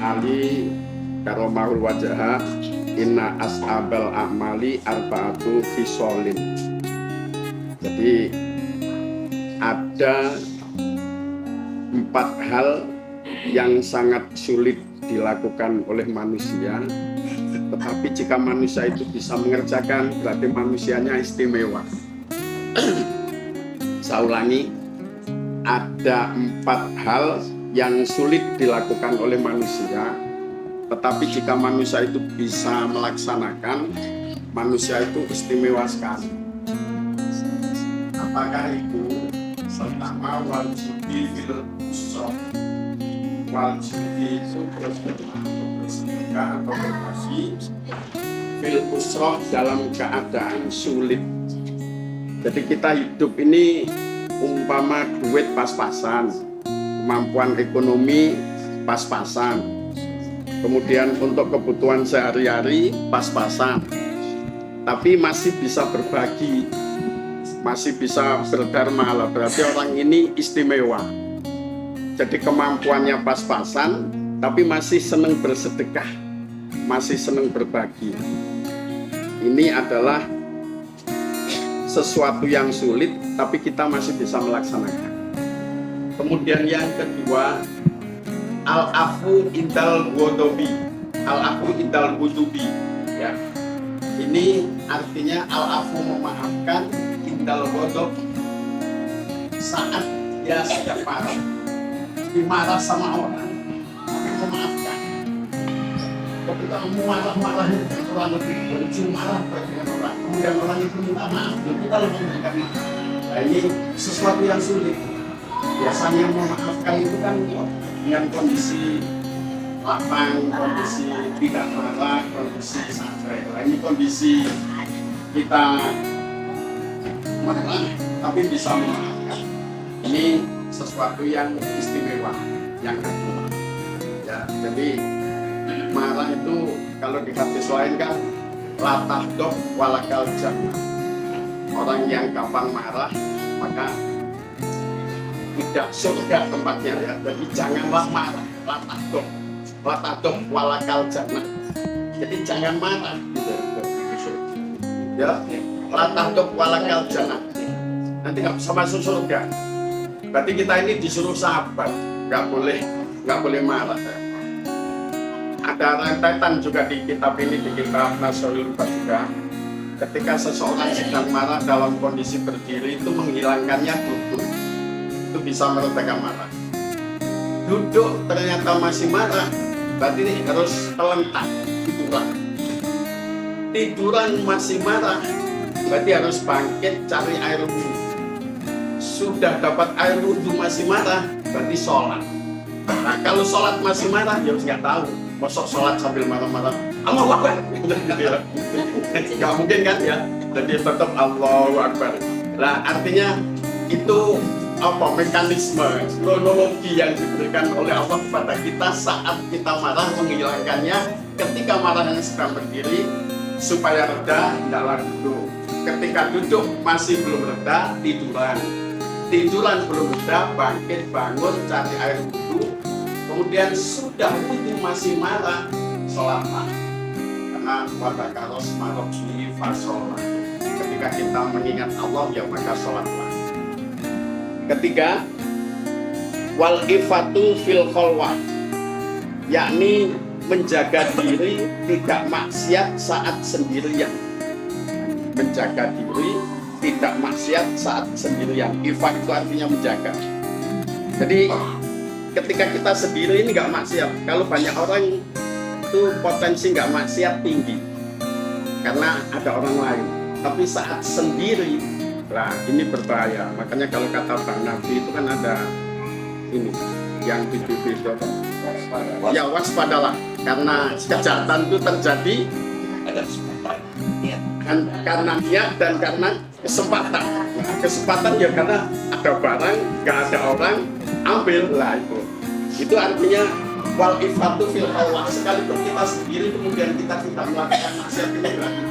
Ali karomahul wajaha inna as'abal a'mali arba'atu khisolin. Jadi ada 4 hal yang sangat sulit dilakukan oleh manusia, tetapi jika manusia itu bisa mengerjakan, berarti manusianya istimewa. Saya ulangi, ada 4 hal yang sulit dilakukan oleh manusia, tetapi jika manusia itu bisa melaksanakan, manusia itu istimewa sekali. Apakah itu? Pertama, wajibi fil usroh. Wajibi itu bersedekah atau berbagi fil usroh dalam keadaan sulit. Jadi kita hidup ini umpama duit pas-pasan, kemampuan ekonomi pas-pasan, kemudian untuk kebutuhan sehari-hari pas-pasan, tapi masih bisa berbagi, masih bisa berdharma, berarti orang ini istimewa. Jadi kemampuannya pas-pasan, tapi masih senang bersedekah, masih senang berbagi. Ini adalah sesuatu yang sulit, tapi kita masih bisa melaksanakan. Kemudian yang kedua, al-afu indal wudubi, al-afu indal wudubi. Ya, ini artinya al-afu memaafkan, indal wudub saat dia sudah marah, dimarah sama orang, tapi memaafkan. Ketika kamu marah-marah kurang lebih benci marah dengan orang, kemudian orang itu minta maaf, kita lebih memberikan maaf. Nah, ini sesuatu yang sulit. Biasanya memaafkan itu kan dengan kondisi lapang, kondisi tidak marah, kondisi santai. Nah, ini kondisi kita marah tapi bisa memaafkan. Ini sesuatu yang istimewa, yang kedua. Ya, jadi marah itu kalau di hadis lain kan latah dok walakal jannah. Orang yang gampang marah maka tidak surga tempatnya, ya. Jadi janganlah marah, latah dok walakal jannah. Jadi jangan marah gitu. Ya, latah dok walakal jannah. Nanti nggak bisa masuk surga. Berarti kita ini disuruh sabar, nggak boleh marah. Ya. Ada rentetan juga di kitab ini, di kitab Nasolul juga. Ketika seseorang sedang marah dalam kondisi berdiri itu menghilangkannya duduk. Itu bisa meredakan marah. Duduk ternyata masih marah, berarti ini harus terlentang, tiduran masih marah, berarti harus bangkit cari air wudhu. Sudah dapat air wudhu masih marah, berarti sholat. Nah, kalau sholat masih marah, ya nggak tahu. Masuk sholat sambil marah-marah, Allahu Akbar. Nggak mungkin kan ya? Jadi tetap Allahu Akbar. Nah, artinya itu mekanisme, kronologi yang diberikan oleh Allah kepada kita saat kita marah, menghilangkannya ketika marahnya sedang berdiri supaya reda, hendaklah duduk. Ketika duduk masih belum reda, tiduran belum reda, bangkit bangun cari air wudhu. Kemudian sudah wudhu masih marah, sholatlah. Karena wadakaros marobhi fasolah. Ketika kita mengingat Allah, ya maka sholatlah. Ketiga, wal ifatu fil khalwah, yakni menjaga diri tidak maksiat saat sendirian. Menjaga diri tidak maksiat saat sendirian. Ifat itu artinya menjaga. Jadi ketika kita sendiri ini nggak maksiat. Kalau banyak orang itu potensi nggak maksiat tinggi karena ada orang lain. Tapi saat sendiri, nah ini berbahaya. Makanya kalau kata Bang Nabi itu kan ada ini yang di video ya waspadalah, karena kejahatan itu terjadi karena niat dan karena kesempatan. Nah, kesempatan ya karena ada barang, nggak ada orang, ambil lah itu artinya wal ifatu fil khalwah. Sekalipun kita sendiri kemudian kita tidak melakukan maksiat ini berarti.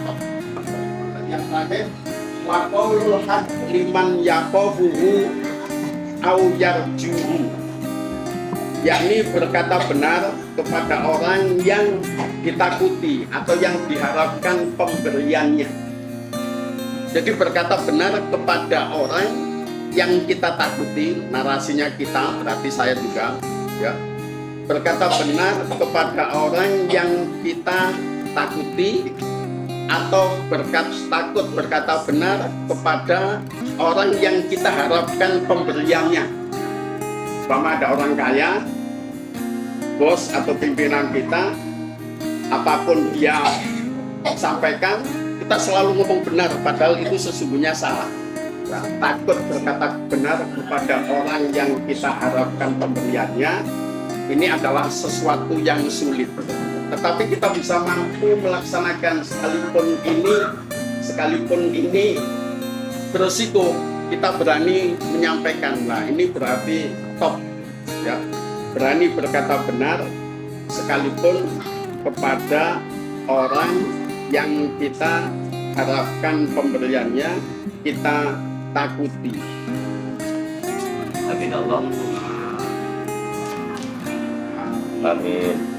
Yang terakhir, wa qaulul haq liman yaqafuhu au yarjuhu. yakni berkata benar kepada orang yang ditakuti atau yang diharapkan pemberiannya. Jadi berkata benar kepada orang yang kita takuti, narasinya kita, berarti saya juga, ya. Berkata benar kepada orang yang kita takuti, atau berkata benar kepada orang yang kita harapkan pemberiannya. Sama ada orang kaya, bos atau pimpinan kita, apapun dia sampaikan, kita selalu ngomong benar, padahal itu sesungguhnya salah. Nah, takut berkata benar kepada orang yang kita harapkan pemberiannya, ini adalah sesuatu yang sulit. Tetapi kita bisa mampu melaksanakan sekalipun ini berisiko, kita berani menyampaikan. Nah, ini berarti top, ya. Berani berkata benar sekalipun kepada orang yang kita harapkan pemberiannya, kita takuti. Amin Allah. Amin.